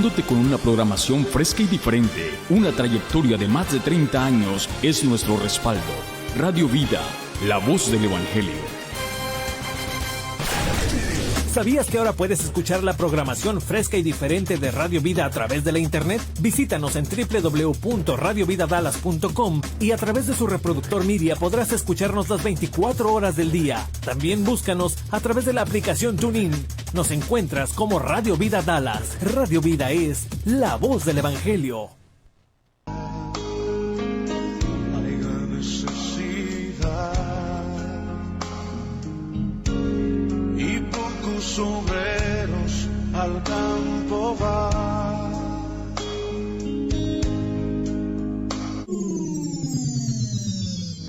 acompañándote con una programación fresca y diferente. Una trayectoria de más de 30 años es nuestro respaldo. Radio Vida, la voz del Evangelio. ¿Sabías que ahora puedes escuchar la programación fresca y diferente de Radio Vida a través de la internet? Visítanos en www.radiovidadallas.com y a través de su reproductor Media podrás escucharnos las 24 horas del día. También búscanos a través de la aplicación TuneIn. Nos encuentras como Radio Vida Dallas. Radio Vida es la voz del Evangelio. Obreros al campo va.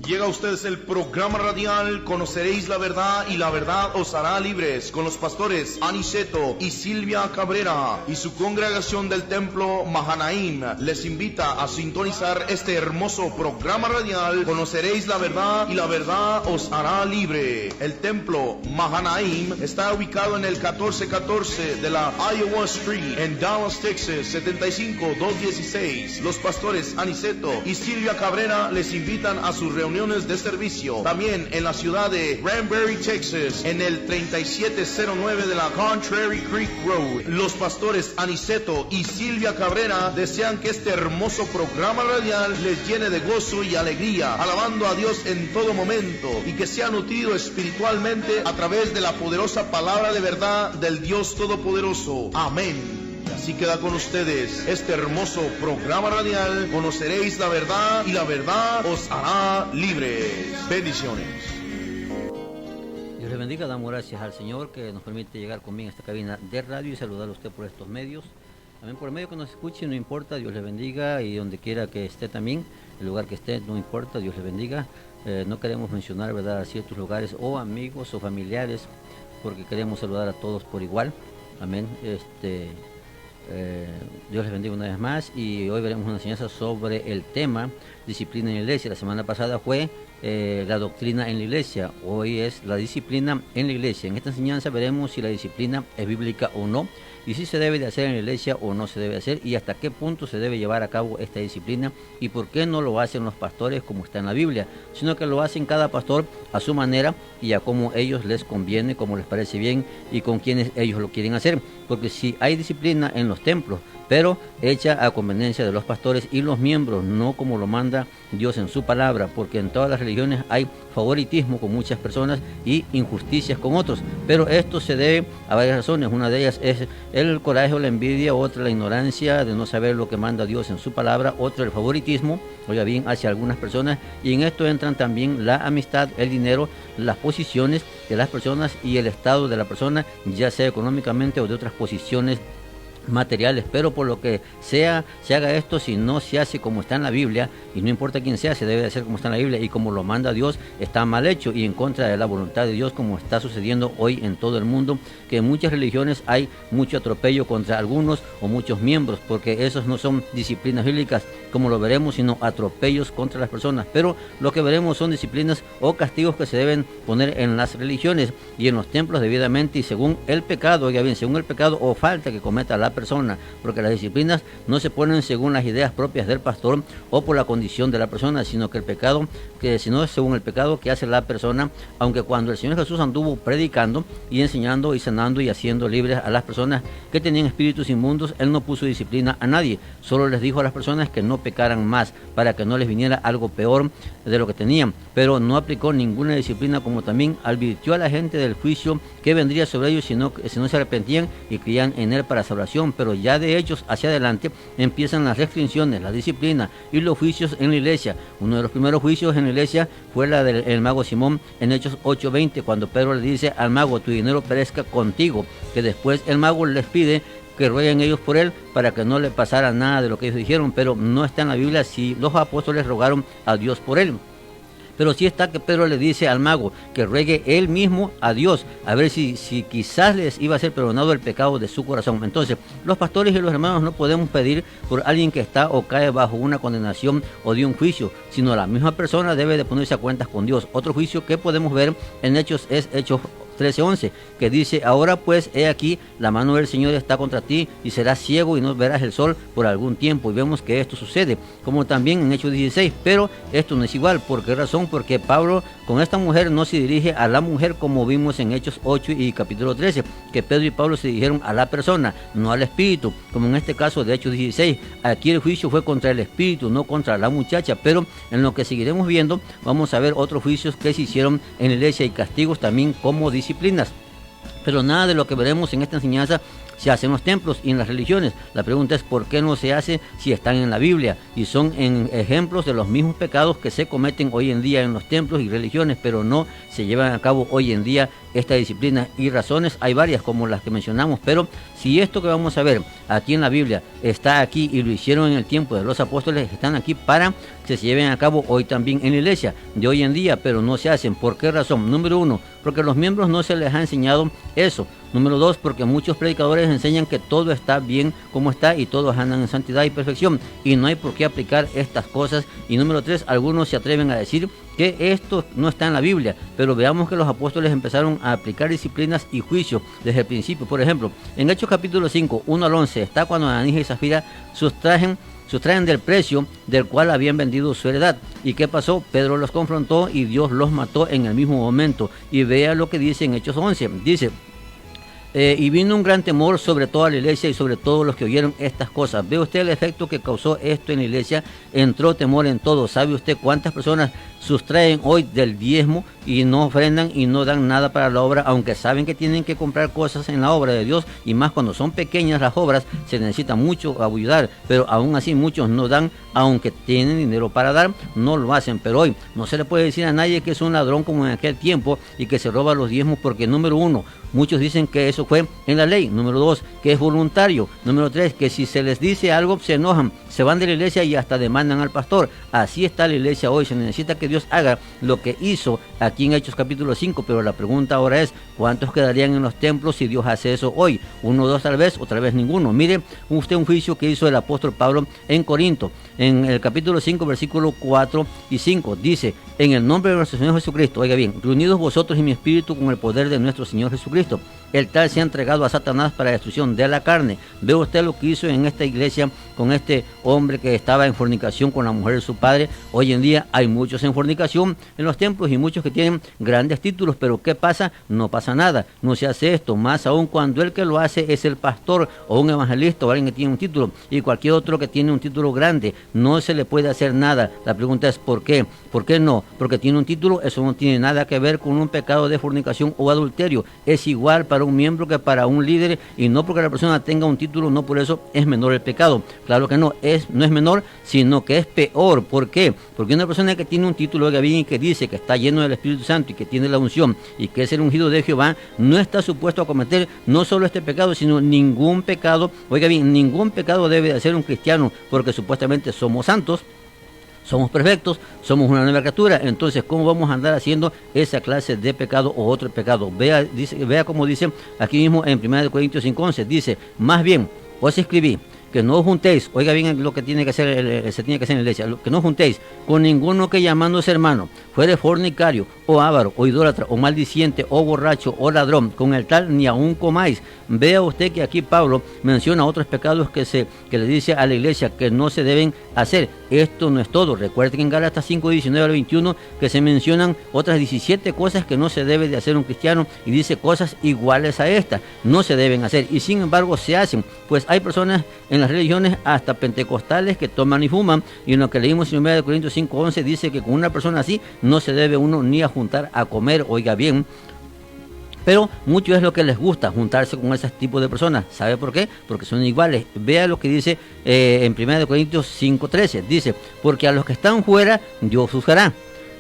Llega a ustedes el programa radial Conoceréis la Verdad y la Verdad os hará libres, con los pastores Aniceto y Silvia Cabrera y su congregación del templo Mahanaim. Les invita a sintonizar este hermoso programa radial Conoceréis la Verdad y la Verdad os hará libre. El templo Mahanaim está ubicado en el 1414 de la Iowa Street en Dallas, Texas 75216. Los pastores Aniceto y Silvia Cabrera les invitan a sus reuniones de servicio. También en la ciudad de Granbury, Texas, en el 3709 de la Contrary Creek Road. Los pastores Aniceto y Silvia Cabrera desean que este hermoso programa radial les llene de gozo y alegría, alabando a Dios en todo momento, y que sea nutrido espiritualmente a través de la poderosa palabra de verdad del Dios Todopoderoso. Amén. Así queda con ustedes este hermoso programa radial. Conoceréis la verdad y la verdad os hará libres. Bendiciones. Dios les bendiga. Damos gracias al Señor que nos permite llegar conmigo a esta cabina de radio y saludar a usted por estos medios. También por el medio que nos escuche, no importa, Dios les bendiga, y donde quiera que esté también, el lugar que esté, no importa, Dios les bendiga. No queremos mencionar, ¿verdad?, ciertos lugares o amigos o familiares, porque queremos saludar a todos por igual. Amén. Dios les bendiga una vez más, y hoy veremos una enseñanza sobre el tema disciplina en la iglesia. La semana pasada fue la doctrina en la iglesia, hoy es la disciplina en la iglesia. En esta enseñanza veremos si la disciplina es bíblica o no, y si se debe de hacer en la iglesia o no se debe hacer, y hasta qué punto se debe llevar a cabo esta disciplina, y por qué no lo hacen los pastores como está en la Biblia, sino que lo hacen cada pastor a su manera y a como ellos les conviene, como les parece bien y con quienes ellos lo quieren hacer. Porque si hay disciplina en los templos, pero hecha a conveniencia de los pastores y los miembros, no como lo manda Dios en su palabra, porque en todas las religiones hay favoritismo con muchas personas y injusticias con otros, pero esto se debe a varias razones. Una de ellas es el coraje o la envidia, otra la ignorancia de no saber lo que manda Dios en su palabra, otro el favoritismo, oiga bien, hacia algunas personas, y en esto entran también la amistad, el dinero, las posiciones de las personas y el estado de la persona, ya sea económicamente o de otras posiciones materiales. Pero por lo que sea, se haga esto, si no se hace como está en la Biblia, y no importa quién sea, se debe de hacer como está en la Biblia y como lo manda Dios, está mal hecho y en contra de la voluntad de Dios, como está sucediendo hoy en todo el mundo, que en muchas religiones hay mucho atropello contra algunos o muchos miembros, porque esos no son disciplinas bíblicas como lo veremos, sino atropellos contra las personas. Pero lo que veremos son disciplinas o castigos que se deben poner en las religiones y en los templos debidamente y según el pecado, oiga bien, según el pecado o falta que cometa la persona, porque las disciplinas no se ponen según las ideas propias del pastor o por la condición de la persona, sino que el pecado, que si no es según el pecado que hace la persona. Aunque cuando el Señor Jesús anduvo predicando y enseñando y sanando y haciendo libres a las personas que tenían espíritus inmundos, Él no puso disciplina a nadie, solo les dijo a las personas que no pecaran más, para que no les viniera algo peor de lo que tenían, pero no aplicó ninguna disciplina, como también advirtió a la gente del juicio que vendría sobre ellos si no se arrepentían y creían en Él para salvación. Pero ya de hechos hacia adelante empiezan las restricciones, la disciplina y los juicios en la iglesia. Uno de los primeros juicios en la iglesia fue la del mago Simón en Hechos 8:20, cuando Pedro le dice al mago: tu dinero perezca contigo, que después el mago les pide que rueguen ellos por él para que no le pasara nada de lo que ellos dijeron, pero no está en la Biblia si los apóstoles rogaron a Dios por él. Pero sí está que Pedro le dice al mago que ruegue él mismo a Dios, a ver si quizás les iba a ser perdonado el pecado de su corazón. Entonces, los pastores y los hermanos no podemos pedir por alguien que está o cae bajo una condenación o de un juicio, sino la misma persona debe de ponerse a cuentas con Dios. Otro juicio que podemos ver en Hechos es Hechos 13:11, que dice, ahora pues, he aquí, la mano del Señor está contra ti, y serás ciego y no verás el sol por algún tiempo. Y vemos que esto sucede, como también en Hechos 16, pero esto no es igual. ¿Por qué razón? Porque Pablo con esta mujer no se dirige a la mujer como vimos en Hechos 8 y capítulo 13, que Pedro y Pablo se dirigieron a la persona, no al espíritu, como en este caso de Hechos 16. Aquí el juicio fue contra el espíritu, no contra la muchacha, pero en lo que seguiremos viendo vamos a ver otros juicios que se hicieron en la iglesia y castigos también como disciplinas. Pero nada de lo que veremos en esta enseñanza se hace en los templos y en las religiones. La pregunta es ¿por qué no se hace si están en la Biblia? Y son ejemplos de los mismos pecados que se cometen hoy en día en los templos y religiones, pero no se llevan a cabo hoy en día esta disciplina. Y razones hay varias como las que mencionamos, pero si esto que vamos a ver aquí en la Biblia está aquí y lo hicieron en el tiempo de los apóstoles, están aquí para que se lleven a cabo hoy también en la iglesia de hoy en día, pero no se hacen. ¿Por qué razón? Número 1, porque a los miembros no se les ha enseñado eso. Número 2, porque muchos predicadores enseñan que todo está bien como está y todos andan en santidad y perfección y no hay por qué aplicar estas cosas. Y número 3, algunos se atreven a decir que esto no está en la Biblia, pero veamos que los apóstoles empezaron a aplicar disciplinas y juicios desde el principio. Por ejemplo, en Hechos capítulo 5, 1 al 11, está cuando Ananías y Zafira sustraen del precio del cual habían vendido su heredad. ¿Y qué pasó? Pedro los confrontó y Dios los mató en el mismo momento. Y vea lo que dice en Hechos 11, dice... y vino un gran temor sobre toda la iglesia y sobre todos los que oyeron estas cosas. ¿Ve usted el efecto que causó esto en la iglesia? Entró temor en todo. ¿Sabe usted cuántas personas sustraen hoy del diezmo y no ofrendan y no dan nada para la obra, aunque saben que tienen que comprar cosas en la obra de Dios? Y más cuando son pequeñas las obras, se necesita mucho ayudar, pero aún así muchos no dan, aunque tienen dinero para dar, no lo hacen. Pero hoy no se le puede decir a nadie que es un ladrón como en aquel tiempo y que se roba los diezmos, porque número 1, muchos dicen que eso fue en la ley. Número 2, que es voluntario. Número 3, que si se les dice algo se enojan, se van de la iglesia y hasta demandan al pastor. Así está la iglesia hoy. Se necesita que Dios haga lo que hizo aquí en Hechos capítulo 5, pero la pregunta ahora es ¿cuántos quedarían en los templos si Dios hace eso hoy? 1 o 2 tal vez, o tal vez ninguno. Mire usted un juicio que hizo el apóstol Pablo en Corinto, en el capítulo 5, versículo 4 y 5, dice: en el nombre de nuestro Señor Jesucristo, oiga bien, reunidos vosotros y mi espíritu con el poder de nuestro Señor Jesucristo, el tal se ha entregado a Satanás para destrucción de la carne. Ve usted lo que hizo en esta iglesia con este hombre que estaba en fornicación con la mujer de su padre. Hoy en día hay muchos en fornicación en los templos y muchos que tienen grandes títulos, pero ¿qué pasa? No pasa nada, no se hace esto, más aún cuando el que lo hace es el pastor o un evangelista o alguien que tiene un título, y cualquier otro que tiene un título grande, no se le puede hacer nada. La pregunta es ¿por qué? ¿Por qué no? Porque tiene un título. Eso no tiene nada que ver con un pecado de fornicación o adulterio. Es igual para un miembro que para un líder, y no porque la persona tenga un título, no por eso es menor el pecado. Claro que no es menor, sino que es peor. ¿Por qué? Porque una persona que tiene un título, oiga bien, y que dice que está lleno del Espíritu Santo y que tiene la unción y que es el ungido de Jehová, no está supuesto a cometer no solo este pecado, sino ningún pecado. Oiga bien, ningún pecado debe de hacer un cristiano, porque supuestamente somos santos, somos perfectos, somos una nueva criatura. Entonces, ¿cómo vamos a andar haciendo esa clase de pecado o otro pecado? Vea cómo dice aquí mismo en 1 Corintios 5:11, dice: más bien, os escribí que no os juntéis, oiga bien lo que tiene que hacer, se tiene que hacer en la iglesia, que no os juntéis con ninguno que llamándose hermano fuere fornicario o avaro o idólatra o maldiciente o borracho o ladrón, con el tal ni aún comáis. Vea usted que aquí Pablo menciona otros pecados que le dice a la iglesia que no se deben hacer. Esto no es todo. Recuerden que en Gálatas 5:19 al 21 que se mencionan otras 17 cosas que no se debe de hacer un cristiano, y dice cosas iguales a estas no se deben hacer, y sin embargo se hacen. Pues hay personas en las religiones, hasta pentecostales, que toman y fuman, y en lo que leímos en 1 Corintios 5:11 dice que con una persona así no se debe uno ni a juntar a comer. Oiga bien, pero mucho es lo que les gusta, juntarse con ese tipo de personas. ¿Sabe por qué? Porque son iguales. Vea lo que dice en 1 Corintios 5:13. Dice: porque a los que están fuera Dios juzgará.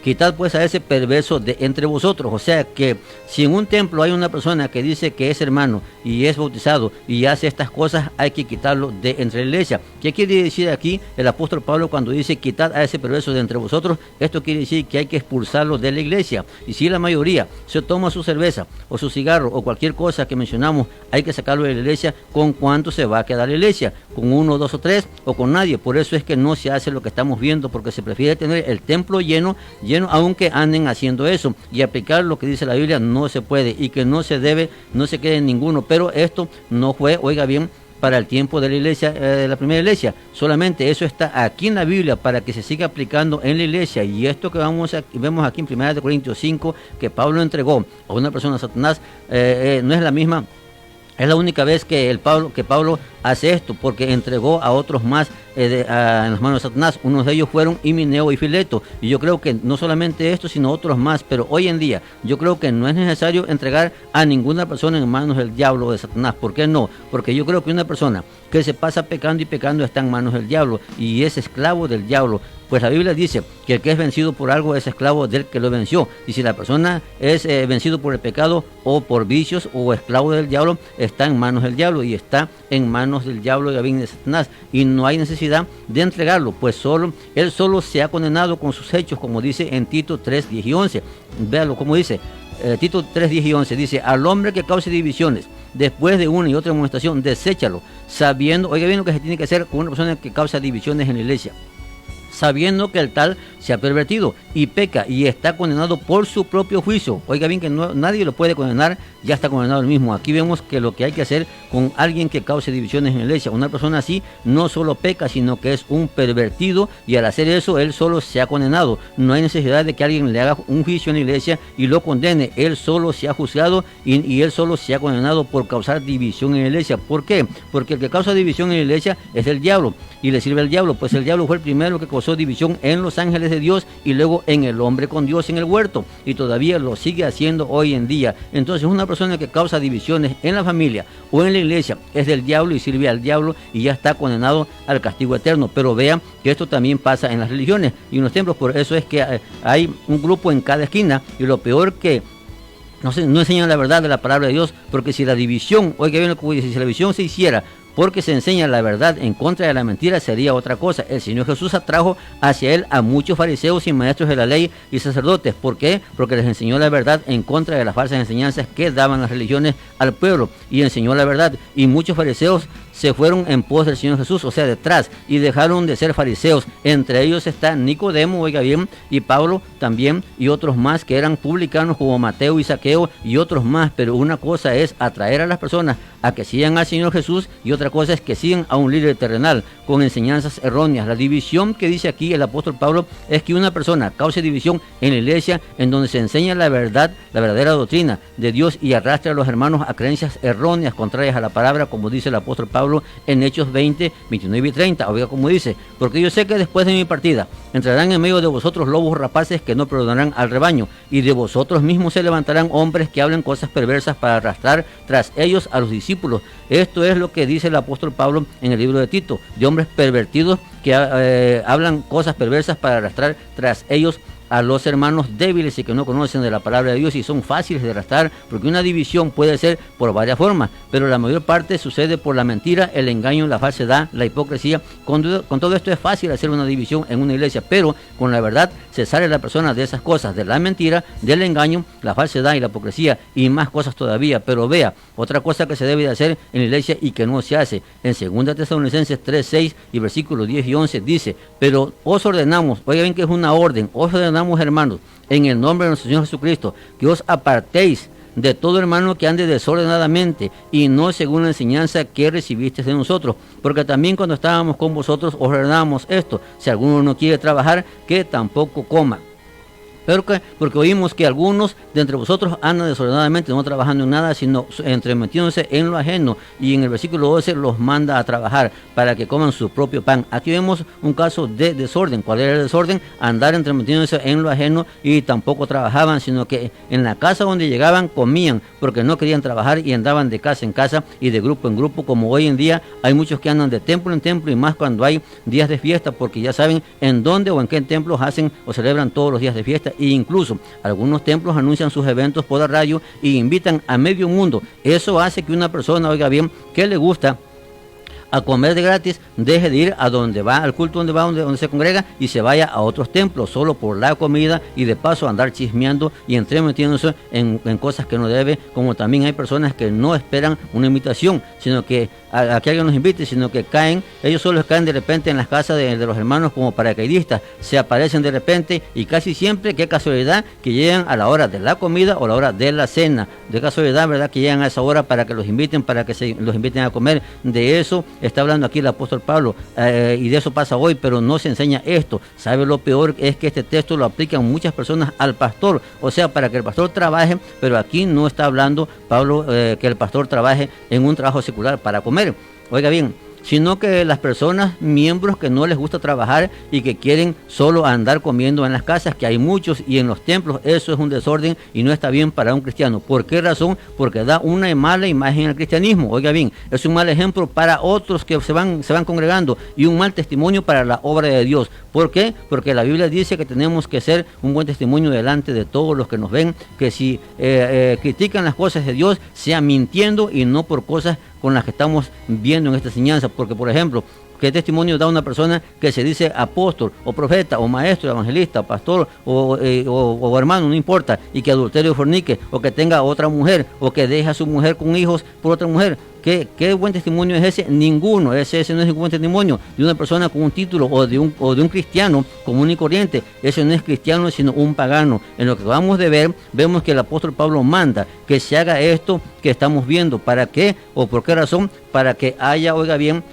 Quitad pues a ese perverso de entre vosotros. O sea que si en un templo hay una persona que dice que es hermano y es bautizado y hace estas cosas, hay que quitarlo de entre la iglesia. ¿Qué quiere decir aquí el apóstol Pablo cuando dice quitad a ese perverso de entre vosotros? Esto quiere decir que hay que expulsarlo de la iglesia. Y si la mayoría se toma su cerveza o su cigarro o cualquier cosa que mencionamos, hay que sacarlo de la iglesia. ¿Con cuánto se va a quedar la iglesia? ¿Con 1, 2 o 3 o con nadie? Por eso es que no se hace lo que estamos viendo, porque se prefiere tener el templo lleno infierno, aunque anden haciendo eso. Y aplicar lo que dice la Biblia no se puede, y que no se quede en ninguno. Pero esto no fue, oiga bien, para el tiempo de la iglesia, de la primera iglesia. Solamente eso está aquí en la Biblia para que se siga aplicando en la iglesia. Y esto que vemos aquí en 1 Corintios 5, que Pablo entregó a una persona a Satanás, no es la misma. Es la única vez que Pablo hace esto, porque entregó a otros más en las manos de Satanás. Unos de ellos fueron Himeneo y Fileto. Y yo creo que no solamente esto, sino otros más. Pero hoy en día yo creo que no es necesario entregar a ninguna persona en manos del diablo o de Satanás. ¿Por qué no? Porque yo creo que una persona que se pasa pecando y pecando está en manos del diablo y es esclavo del diablo. Pues la Biblia dice que el que es vencido por algo es esclavo del que lo venció. Y si la persona es vencido por el pecado o por vicios o esclavo del diablo, está en manos del diablo y está en manos del diablo y de Satanás. Y no hay necesidad de entregarlo, pues él solo se ha condenado con sus hechos, como dice en Tito 3, 10 y 11. Véalo como dice, Tito 3, 10 y 11, dice: al hombre que cause divisiones después de una y otra amonestación, deséchalo, sabiendo, oiga bien lo que se tiene que hacer con una persona que causa divisiones en la iglesia, sabiendo que el tal se ha pervertido y peca y está condenado por su propio juicio. Oiga bien que nadie lo puede condenar, ya está condenado el mismo. Aquí vemos que lo que hay que hacer con alguien que cause divisiones en la iglesia, una persona así no solo peca, sino que es un pervertido, y al hacer eso él solo se ha condenado. No hay necesidad de que alguien le haga un juicio en la iglesia y lo condene. Él solo se ha juzgado y él solo se ha condenado por causar división en la iglesia. ¿Por qué? Porque el que causa división en la iglesia es el diablo y le sirve al diablo, pues el diablo fue el primero que causó división en los ángeles de Dios y luego en el hombre con Dios en el huerto, y todavía lo sigue haciendo hoy en día. Entonces una persona que causa divisiones en la familia o en la iglesia es del diablo y sirve al diablo y ya está condenado al castigo eterno. Pero vean que esto también pasa en las religiones y en los templos. Por eso es que hay un grupo en cada esquina, y lo peor que no enseñan la verdad de la palabra de Dios, porque si la división, oiga bien lo que dice, si la división se hiciera porque se enseña la verdad en contra de la mentira, sería otra cosa. El Señor Jesús atrajo hacia él a muchos fariseos y maestros de la ley y sacerdotes. ¿Por qué? Porque les enseñó la verdad en contra de las falsas enseñanzas que daban las religiones al pueblo, y enseñó la verdad, y muchos fariseos se fueron en pos del Señor Jesús, o sea, detrás, y dejaron de ser fariseos. Entre ellos está Nicodemo, oiga bien, y Pablo también, y otros más que eran publicanos como Mateo y Zaqueo y otros más. Pero una cosa es atraer a las personas a que sigan al Señor Jesús, y otra cosa es que sigan a un líder terrenal con enseñanzas erróneas. La división que dice aquí el apóstol Pablo es que una persona cause división en la iglesia en donde se enseña la verdad, la verdadera doctrina de Dios, y arrastra a los hermanos a creencias erróneas contrarias a la palabra, como dice el apóstol Pablo en Hechos 20, 29 y 30. Oiga como dice: porque yo sé que después de mi partida entrarán en medio de vosotros lobos rapaces que no perdonarán al rebaño, y de vosotros mismos se levantarán hombres que hablen cosas perversas para arrastrar tras ellos a los discípulos. Esto es lo que dice el apóstol Pablo en el libro de Tito, de hombres pervertidos que hablan cosas perversas para arrastrar tras ellos a los hermanos débiles y que no conocen de la palabra de Dios, y son fáciles de arrastrar, porque una división puede ser por varias formas, pero la mayor parte sucede por la mentira, el engaño, la falsedad, la hipocresía. Con todo esto es fácil hacer una división en una iglesia, pero con la verdad se sale la persona de esas cosas, de la mentira, del engaño, la falsedad y la hipocresía, y más cosas todavía. Pero vea, otra cosa que se debe de hacer en la iglesia y que no se hace, en 2 Tesalonicenses 3, 6 y versículos 10 y 11 dice: pero os ordenamos, oigan bien que es una orden, os ordenamos, hermanos, en el nombre de nuestro Señor Jesucristo, que os apartéis de todo hermano que ande desordenadamente y no según la enseñanza que recibisteis de nosotros, porque también cuando estábamos con vosotros os ordenábamos esto: si alguno no quiere trabajar, que tampoco coma. Pero porque oímos que algunos de entre vosotros andan desordenadamente, no trabajando en nada, sino entremetiéndose en lo ajeno. Y en el versículo 12 los manda a trabajar para que coman su propio pan. Aquí vemos un caso de desorden. ¿Cuál era el desorden? Andar entremetiéndose en lo ajeno, y tampoco trabajaban, sino que en la casa donde llegaban comían, porque no querían trabajar y andaban de casa en casa y de grupo en grupo, como hoy en día hay muchos que andan de templo en templo, y más cuando hay días de fiesta, porque ya saben en dónde o en qué templos hacen o celebran todos los días de fiesta. E incluso algunos templos anuncian sus eventos por la radio y invitan a medio mundo. Eso hace que una persona, oiga bien, que le gusta a comer de gratis, deje de ir a donde va, al culto donde se congrega y se vaya a otros templos solo por la comida y de paso andar chismeando y entremetiéndose en cosas que no debe, como también hay personas que no esperan una invitación, sino que a que alguien nos invite, sino que ellos solo caen de repente en las casas de los hermanos como paracaidistas, se aparecen de repente y casi siempre, qué casualidad, que llegan a la hora de la comida o a la hora de la cena, de casualidad, ¿verdad?, que llegan a esa hora para que los inviten, para que los inviten a comer. De eso está hablando aquí el apóstol Pablo, y de eso pasa hoy, pero no se enseña esto. ¿Sabe lo peor? Es que este texto lo aplican muchas personas al pastor, o sea, para que el pastor trabaje, pero aquí no está hablando Pablo que el pastor trabaje en un trabajo secular para comer. Oiga bien, sino que las personas, miembros que no les gusta trabajar y que quieren solo andar comiendo en las casas, que hay muchos, y en los templos, eso es un desorden y no está bien para un cristiano. ¿Por qué razón? Porque da una mala imagen al cristianismo. Oiga bien, es un mal ejemplo para otros que se van congregando y un mal testimonio para la obra de Dios. ¿Por qué? Porque la Biblia dice que tenemos que ser un buen testimonio delante de todos los que nos ven, que si critican las cosas de Dios, sea mintiendo y no por cosas con las que estamos viendo en esta enseñanza. Porque, por ejemplo, ¿qué testimonio da una persona que se dice apóstol o profeta o maestro, evangelista, pastor o hermano, no importa, y que adulterio o fornique, o que tenga otra mujer, o que deja a su mujer con hijos por otra mujer? ¿Qué buen testimonio es ese? Ninguno. Ese no es ningún buen testimonio de una persona con un título o de un cristiano común y corriente. Eso no es cristiano, sino un pagano. En lo que acabamos de ver, vemos que el apóstol Pablo manda que se haga esto que estamos viendo. ¿Para qué? ¿O por qué razón? Para que haya, oiga bien,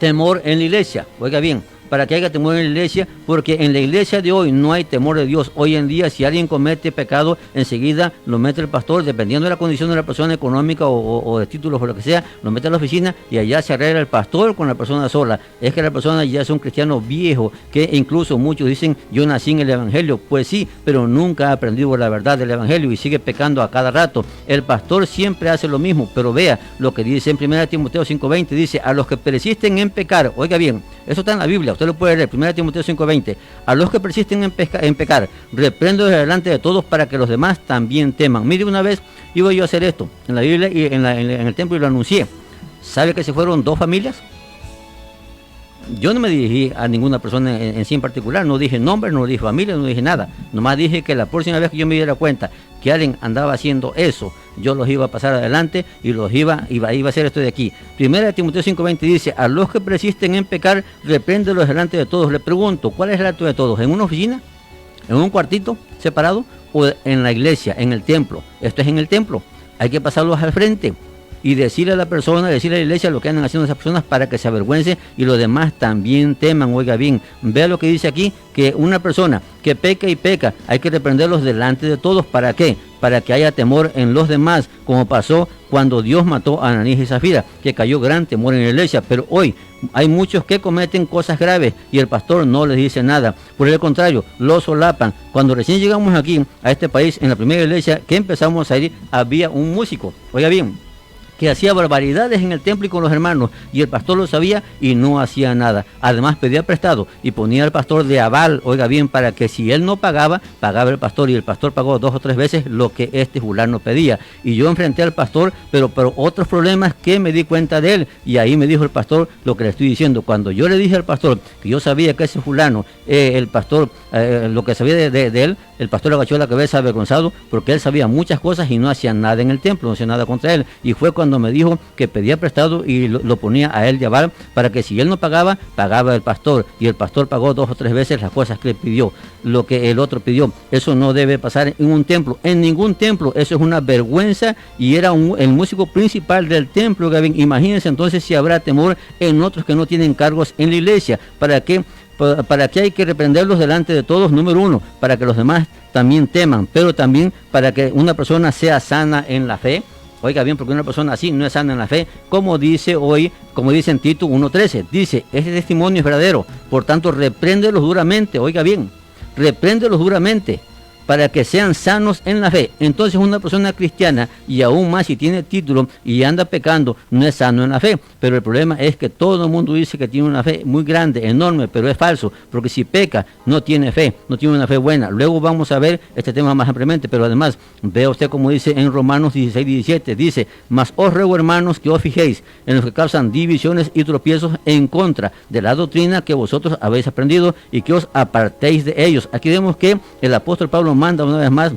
temor en la iglesia. Oiga bien, para que haya temor en la iglesia, porque en la iglesia de hoy no hay temor de Dios. Hoy en día, si alguien comete pecado, enseguida lo mete el pastor, dependiendo de la condición de la persona económica o de títulos o lo que sea, lo mete a la oficina y allá se arregla el pastor con la persona sola. Es que la persona ya es un cristiano viejo, que incluso muchos dicen, yo nací en el evangelio. Pues sí, pero nunca ha aprendido la verdad del evangelio y sigue pecando a cada rato. El pastor siempre hace lo mismo, pero vea lo que dice en 1 Timoteo 5:20, dice, a los que persisten en pecar, oiga bien, eso está en la Biblia, usted lo puede leer, 1 Timoteo 5:20, a los que persisten en pecar, reprendo delante de todos para que los demás también teman. Mire, una vez iba yo a hacer esto en la Biblia y en el templo y lo anuncié. ¿Sabe que se fueron 2 familias? Yo no me dirigí a ninguna persona en sí en particular, no dije nombre, no dije familia, no dije nada. Nomás dije que la próxima vez que yo me diera cuenta que alguien andaba haciendo eso, yo los iba a pasar adelante y los iba a hacer esto de aquí. 1 Timoteo 5:20 dice, a los que persisten en pecar, repréndelos delante de todos. Le pregunto, ¿cuál es el acto de todos? ¿En una oficina? ¿En un cuartito separado? ¿O en la iglesia, en el templo? Esto es en el templo. Hay que pasarlos al frente y decirle a la persona, decirle a la iglesia lo que andan haciendo esas personas para que se avergüencen y los demás también teman. Oiga bien, vea lo que dice aquí, que una persona que peca y peca, hay que reprenderlos delante de todos. ¿Para qué? Para que haya temor en los demás, como pasó cuando Dios mató a Ananías y Zafira, que cayó gran temor en la iglesia. Pero hoy hay muchos que cometen cosas graves y el pastor no les dice nada. Por el contrario, lo solapan. Cuando recién llegamos aquí a este país, en la primera iglesia que empezamos a ir, había un músico, oiga bien, que hacía barbaridades en el templo y con los hermanos, y el pastor lo sabía y no hacía nada. Además pedía prestado y ponía al pastor de aval, oiga bien, para que si él no pagaba, pagaba el pastor, y el pastor pagó 2 o 3 veces lo que este fulano pedía. Y yo enfrenté al pastor, pero por otros problemas que me di cuenta de él, y ahí me dijo el pastor lo que le estoy diciendo. Cuando yo le dije al pastor que yo sabía que ese fulano, el pastor, lo que sabía de él, el pastor agachó la cabeza avergonzado, porque él sabía muchas cosas y no hacía nada en el templo, no hacía nada contra él. Y fue cuando me dijo que pedía prestado y lo ponía a él de aval, para que si él no pagaba, pagaba el pastor, y el pastor pagó 2 o 3 veces las cosas que le pidió, lo que el otro pidió. Eso no debe pasar en un templo, en ningún templo. Eso es una vergüenza, y era el músico principal del templo, Gavin. Imagínense entonces si habrá temor en otros que no tienen cargos en la iglesia. ¿Para qué hay que reprenderlos delante de todos? Número 1, para que los demás también teman, pero también para que una persona sea sana en la fe. Oiga bien, porque una persona así no es sana en la fe, como dice en Tito 1:13, dice, este testimonio es verdadero, por tanto repréndelos duramente. Oiga bien, repréndelos duramente, para que sean sanos en la fe. Entonces una persona cristiana, y aún más si tiene título y anda pecando, no es sano en la fe. Pero el problema es que todo el mundo dice que tiene una fe muy grande, enorme, pero es falso, porque si peca, no tiene fe, no tiene una fe buena. Luego vamos a ver este tema más ampliamente, pero además, vea usted como dice en Romanos 16:17, dice: mas os ruego, hermanos, que os fijéis en los que causan divisiones y tropiezos en contra de la doctrina que vosotros habéis aprendido, y que os apartéis de ellos. Aquí vemos que el apóstol Pablo manda una vez más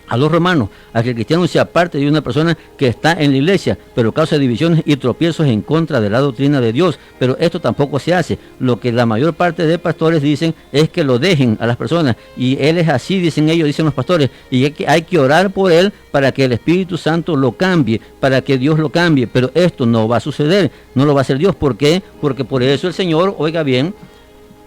a los romanos a que el cristiano se aparte de una persona que está en la iglesia, pero causa divisiones y tropiezos en contra de la doctrina de Dios. Pero esto tampoco se hace. Lo que la mayor parte de pastores dicen es que lo dejen a las personas, y él es así, dicen ellos, dicen los pastores, y hay que orar por él para que el Espíritu Santo lo cambie, para que Dios lo cambie. Pero esto no va a suceder, no lo va a hacer Dios. ¿Por qué? Porque por eso el Señor, oiga bien,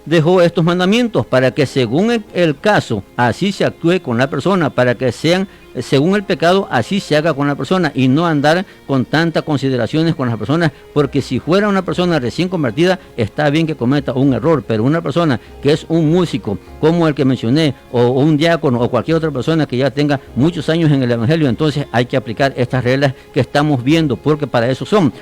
dejó estos mandamientos, para que según el caso, así se actúe con la persona, para que sean según el pecado, así se haga con la persona, y no andar con tantas consideraciones con las personas, porque si fuera una persona recién convertida, está bien que cometa un error, pero una persona que es un músico, como el que mencioné, o un diácono, o cualquier otra persona que ya tenga muchos años en el Evangelio, entonces hay que aplicar estas reglas que estamos viendo, porque para eso son,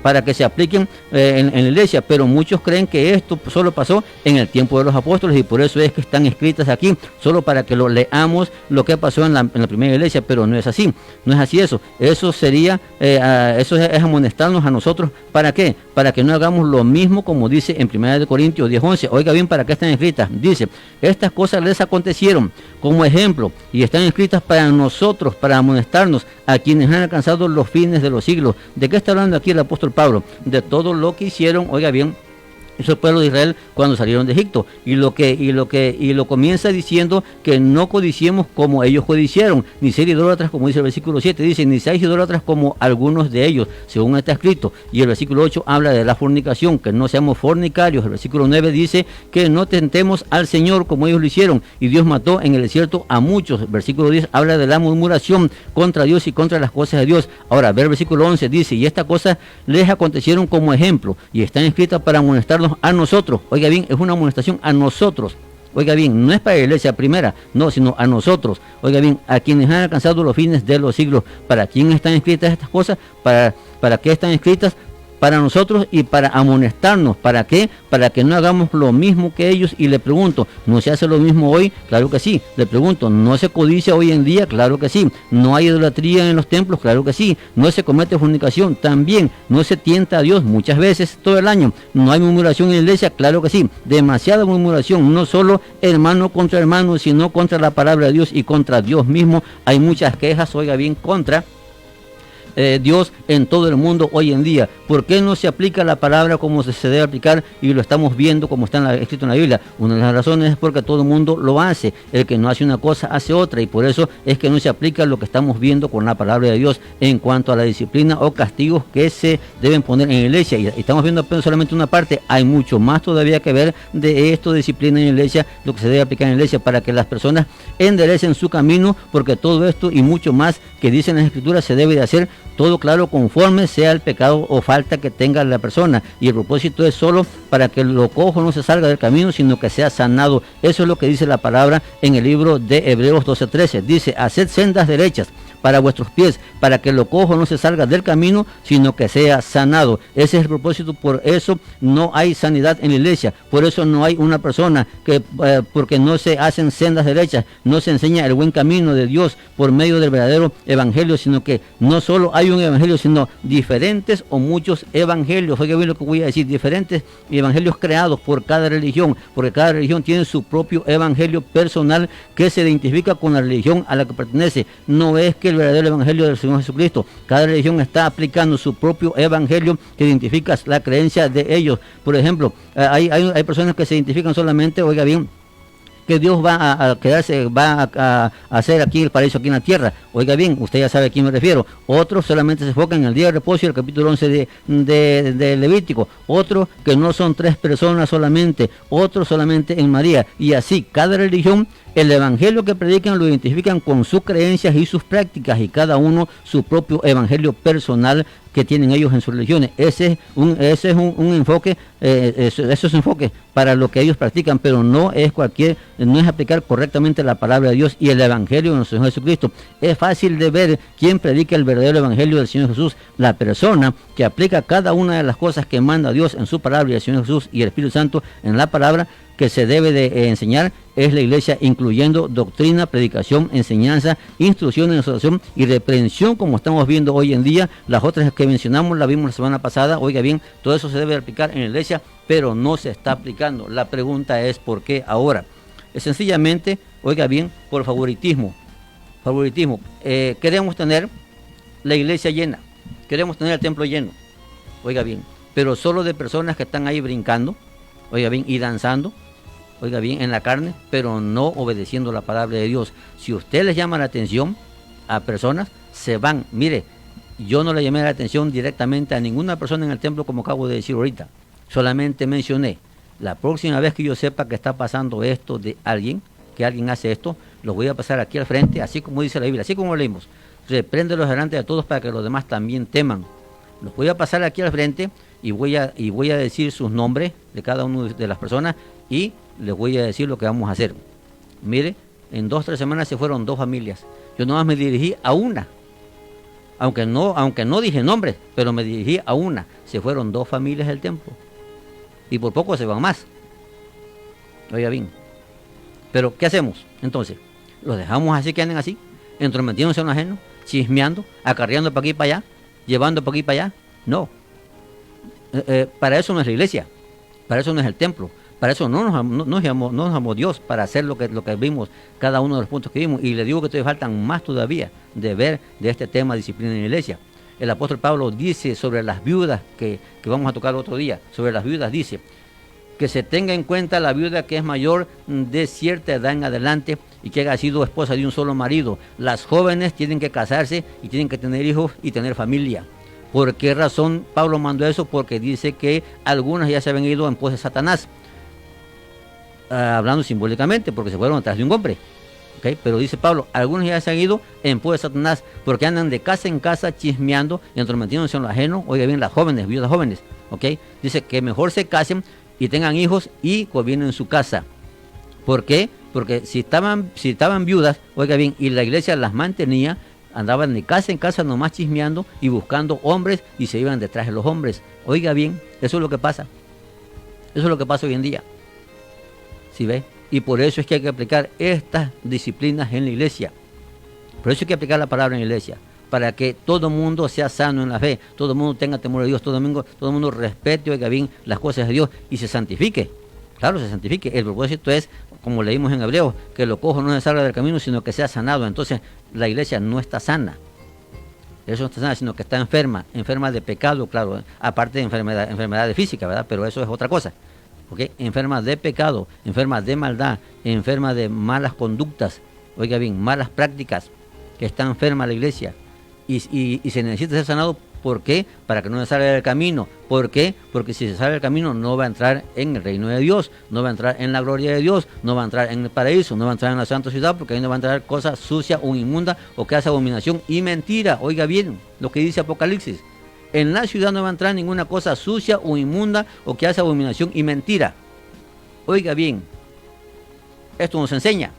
para que se apliquen en la iglesia. Pero muchos creen que esto solo pasó en el tiempo de los apóstoles, y por eso es que están escritas aquí, solo para que lo leamos lo que pasó en la primera iglesia, pero no es así, no es así eso sería, eso es amonestarnos a nosotros. ¿Para qué? Para que no hagamos lo mismo, como dice en 1 Corintios 10:11, oiga bien, ¿para qué están escritas? Dice: estas cosas les acontecieron como ejemplo, y están escritas para nosotros, para amonestarnos a quienes han alcanzado los fines de los siglos. ¿De qué está hablando aquí el apóstol Pablo? De todo lo que hicieron, oiga bien, es el pueblo de Israel cuando salieron de Egipto, y lo comienza diciendo que no codiciemos como ellos codiciaron, ni ser idólatras, como dice el versículo 7, dice: ni seáis idólatras como algunos de ellos, según está escrito. Y el versículo 8 habla de la fornicación, que no seamos fornicarios. El versículo 9 dice que no tentemos al Señor como ellos lo hicieron, y Dios mató en el desierto a muchos. El versículo 10 habla de la murmuración contra Dios y contra las cosas de Dios. Ahora, ver el versículo 11, dice: y estas cosas les acontecieron como ejemplo, y están escritas para amonestarnos a nosotros. Oiga bien, es una amonestación a nosotros. Oiga bien, no es para la iglesia primera, no, sino a nosotros. Oiga bien, a quienes han alcanzado los fines de los siglos. ¿Para quién están escritas estas cosas? ¿Para qué están escritas? Para nosotros y para amonestarnos. ¿Para qué? Para que no hagamos lo mismo que ellos. Y le pregunto, ¿no se hace lo mismo hoy? Claro que sí. Le pregunto, ¿no se codicia hoy en día? Claro que sí. ¿No hay idolatría en los templos? Claro que sí. ¿No se comete fornicación? También. ¿No se tienta a Dios? Muchas veces, todo el año. ¿No hay murmuración en la iglesia? Claro que sí. Demasiada murmuración, no solo hermano contra hermano, sino contra la palabra de Dios y contra Dios mismo. Hay muchas quejas, oiga bien, contra Dios en todo el mundo hoy en día. ¿Por qué no se aplica la palabra como se debe aplicar? Y lo estamos viendo como está escrito en la Biblia. Una de las razones es porque todo el mundo lo hace. El que no hace una cosa hace otra, y por eso es que no se aplica lo que estamos viendo con la palabra de Dios en cuanto a la disciplina o castigos que se deben poner en la iglesia. Y estamos viendo apenas solamente una parte. Hay mucho más todavía que ver de esto, disciplina en la iglesia, lo que se debe aplicar en la iglesia, para que las personas enderecen su camino, porque todo esto y mucho más que dicen las escrituras se debe de hacer, todo claro, conforme sea el pecado o falta que tenga la persona. Y el propósito es solo para que lo cojo no se salga del camino, sino que sea sanado. Eso es lo que dice la palabra en el libro de Hebreos 12:13. Dice: haced sendas derechas para vuestros pies, para que lo cojo no se salga del camino, sino que sea sanado. Ese es el propósito. Por eso no hay sanidad en la iglesia. Por eso no hay una persona que, porque no se hacen sendas derechas, no se enseña el buen camino de Dios por medio del verdadero evangelio, sino que no solo hay un evangelio, sino diferentes o muchos evangelios. Oiga bien lo que voy a decir: diferentes evangelios creados por cada religión, porque cada religión tiene su propio evangelio personal que se identifica con la religión a la que pertenece. No es que el verdadero evangelio del Señor Jesucristo. Cada religión está aplicando su propio evangelio que identifica la creencia de ellos. Por ejemplo, hay personas que se identifican solamente, oiga bien, que Dios va a quedarse, va a hacer aquí el paraíso aquí en la tierra. Oiga bien, usted ya sabe a quién me refiero. Otros solamente se enfocan en el día de reposo y el capítulo 11 de Levítico. Otros que no son 3 personas solamente. Otros solamente en María. Y así, cada religión El evangelio que predican lo identifican con sus creencias y sus prácticas, y cada uno su propio evangelio personal que tienen ellos en sus religiones. Ese es un enfoque, eso es un enfoque para lo que ellos practican, pero no es aplicar correctamente la palabra de Dios y el evangelio de nuestro Señor Jesucristo. Es fácil de ver quién predica el verdadero evangelio del Señor Jesús. La persona que aplica cada una de las cosas que manda Dios en su palabra, y el Señor Jesús y el Espíritu Santo en la palabra que se debe de enseñar, es la iglesia, incluyendo doctrina, predicación, enseñanza, instrucción, exhortación y reprensión, como estamos viendo hoy en día. Las otras que mencionamos, la vimos la semana pasada. Oiga bien, todo eso se debe aplicar en la iglesia, pero no se está aplicando. La pregunta es ¿por qué ahora? Es sencillamente, oiga bien, por favoritismo. Queremos tener la iglesia llena, queremos tener el templo lleno, oiga bien, pero solo de personas que están ahí brincando, oiga bien, y danzando, oiga bien, en la carne, pero no obedeciendo la palabra de Dios. Si usted les llama la atención a personas, se van. Mire, yo no le llamé la atención directamente a ninguna persona en el templo, como acabo de decir ahorita. Solamente mencioné, la próxima vez que yo sepa que está pasando esto de alguien, que alguien hace esto, los voy a pasar aquí al frente, así como dice la Biblia, así como leímos. Repréndelos delante de todos para que los demás también teman. Los voy a pasar aquí al frente y voy a decir sus nombres de cada una de las personas y les voy a decir lo que vamos a hacer. Mire, en 2 o 3 semanas se fueron 2 familias. Yo nomás me dirigí a una. Aunque no dije nombres, pero me dirigí a una. Se fueron 2 familias del templo. Y por poco se van más. Oiga bien. Pero, ¿qué hacemos? Entonces, ¿los dejamos así que anden así? Entrometiéndose en lo ajeno, chismeando, acarreando para aquí y para allá, llevando para aquí y para allá. No. Para eso no es la iglesia. Para eso no es el templo. Para eso no nos llamó Dios, para hacer lo que vimos, cada uno de los puntos que vimos. Y le digo que todavía faltan más todavía de ver de este tema de disciplina en la iglesia. El apóstol Pablo dice sobre las viudas, que vamos a tocar otro día, sobre las viudas dice, que se tenga en cuenta la viuda que es mayor de cierta edad en adelante y que haya sido esposa de un solo marido. Las jóvenes tienen que casarse y tienen que tener hijos y tener familia. ¿Por qué razón Pablo mandó eso? Porque dice que algunas ya se habían ido en pos de Satanás. Hablando simbólicamente, porque se fueron atrás de un hombre. ¿Okay? Pero dice Pablo, algunos ya se han ido en pos de Satanás, porque andan de casa en casa chismeando y entrometiéndose en lo ajeno. Oiga bien, las jóvenes, viudas jóvenes. ¿Okay? Dice que mejor se casen y tengan hijos y gobiernen su casa. ¿Por qué? Porque si estaban viudas, oiga bien, y la iglesia las mantenía, andaban de casa en casa nomás chismeando y buscando hombres y se iban detrás de los hombres. Oiga bien, eso es lo que pasa. Eso es lo que pasa hoy en día. ¿Sí ve? Y por eso es que hay que aplicar estas disciplinas en la iglesia. Por eso hay que aplicar la palabra en la iglesia. Para que todo el mundo sea sano en la fe, todo el mundo tenga temor de Dios, todo el mundo respete, oiga bien, las cosas de Dios y se santifique. Claro, se santifique. El propósito es, como leímos en Hebreos, que lo cojo no se salga del camino, sino que sea sanado. Entonces, la iglesia no está sana. Eso no está sana, sino que está enferma de pecado, claro, aparte de enfermedades físicas, ¿verdad? Pero eso es otra cosa. ¿Okay? Enferma de pecado, enferma de maldad, enferma de malas conductas, oiga bien, malas prácticas, que está enferma la iglesia. Y se necesita ser sanado, ¿por qué? Para que no se salga del camino. ¿Por qué? Porque si se sale del camino no va a entrar en el reino de Dios, no va a entrar en la gloria de Dios, no va a entrar en el paraíso, no va a entrar en la santa ciudad, porque ahí no va a entrar cosa sucia o inmunda o que hace abominación y mentira. Oiga bien lo que dice Apocalipsis. En la ciudad no va a entrar ninguna cosa sucia o inmunda o que hace abominación y mentira. Oiga bien, esto nos enseña.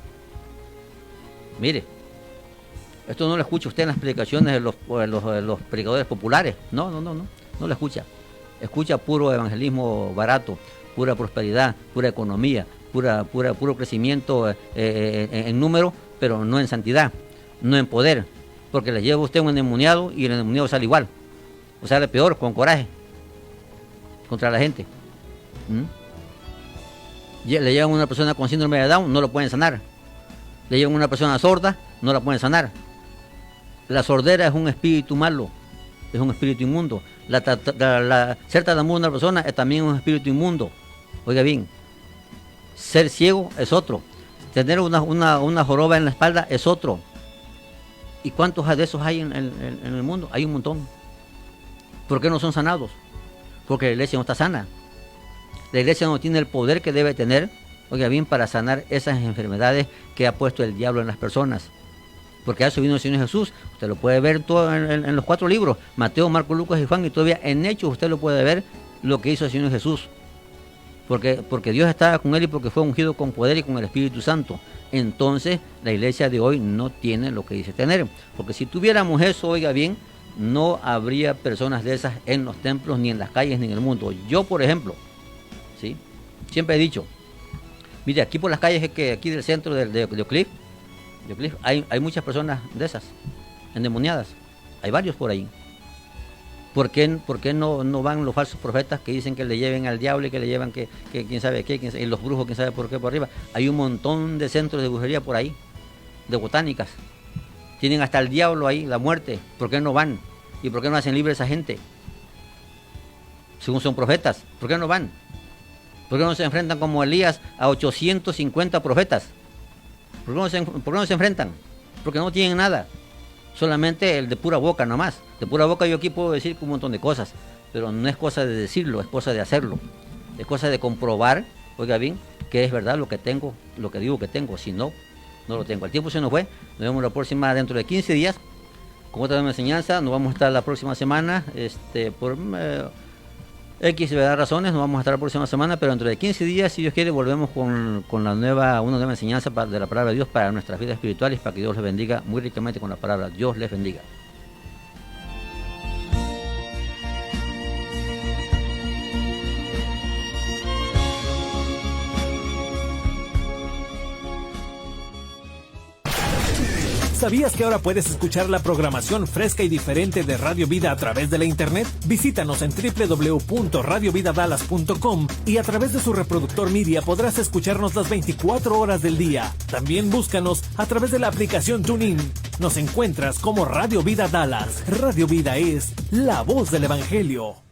Mire, esto no lo escucha usted en las predicaciones de los predicadores populares. No lo escucha. Escucha puro evangelismo barato, pura prosperidad, pura economía, puro crecimiento en número, pero no en santidad, no en poder. Porque le lleva usted un endemoniado y el endemoniado sale igual. O sale peor, con coraje, contra la gente. Le llevan a una persona con síndrome de Down, no lo pueden sanar. Le llevan a una persona sorda, no la pueden sanar. La sordera es un espíritu malo, es un espíritu inmundo. Ser tartamudo de una persona es también un espíritu inmundo. Oiga bien, ser ciego es otro. Tener una joroba en la espalda es otro. ¿Y cuántos de esos hay en el mundo? Hay un montón. ¿Por qué no son sanados? Porque la iglesia no está sana. La iglesia no tiene el poder que debe tener oiga bien, para sanar esas enfermedades que ha puesto el diablo en las personas. Porque a eso vino el Señor Jesús. Usted lo puede ver todo en los 4 libros, Mateo, Marcos, Lucas y Juan, y todavía en Hechos usted lo puede ver lo que hizo el Señor Jesús. Porque Dios estaba con él y porque fue ungido con poder y con el Espíritu Santo. Entonces la iglesia de hoy no tiene lo que dice tener. Porque si tuviéramos eso, oiga bien, no habría personas de esas en los templos, ni en las calles, ni en el mundo. Yo, por ejemplo, ¿sí?, siempre he dicho, mire, aquí por las calles aquí del centro de Oak Cliff, hay muchas personas de esas, endemoniadas. Hay varios por ahí. ¿Por qué no van los falsos profetas que dicen que le lleven al diablo y que le llevan que quién sabe qué, y los brujos quién sabe por qué por arriba? Hay un montón de centros de brujería por ahí, de botánicas. Tienen hasta el diablo ahí, la muerte. ¿Por qué no van? ¿Y por qué no hacen libre a esa gente? Según son profetas, ¿por qué no van? ¿Por qué no se enfrentan como Elías a 850 profetas? ¿Por qué no se enfrentan? Porque no tienen nada. Solamente el de pura boca nomás. De pura boca yo aquí puedo decir un montón de cosas, pero no es cosa de decirlo, es cosa de hacerlo. Es cosa de comprobar, oiga bien, que es verdad lo que tengo, lo que digo que tengo. Si no, no lo tengo. El tiempo se nos fue. Nos vemos la próxima dentro de 15 días con otra nueva enseñanza. Nos vamos a estar la próxima semana por X razones. Nos vamos a estar la próxima semana, pero dentro de 15 días, si Dios quiere, volvemos con una nueva enseñanza de la palabra de Dios para nuestras vidas espirituales, para que Dios les bendiga muy ricamente con la palabra. Dios les bendiga. ¿Sabías que ahora puedes escuchar la programación fresca y diferente de Radio Vida a través de la internet? Visítanos en www.radiovidadallas.com y a través de su reproductor Media podrás escucharnos las 24 horas del día. También búscanos a través de la aplicación TuneIn. Nos encuentras como Radio Vida Dallas. Radio Vida es la voz del Evangelio.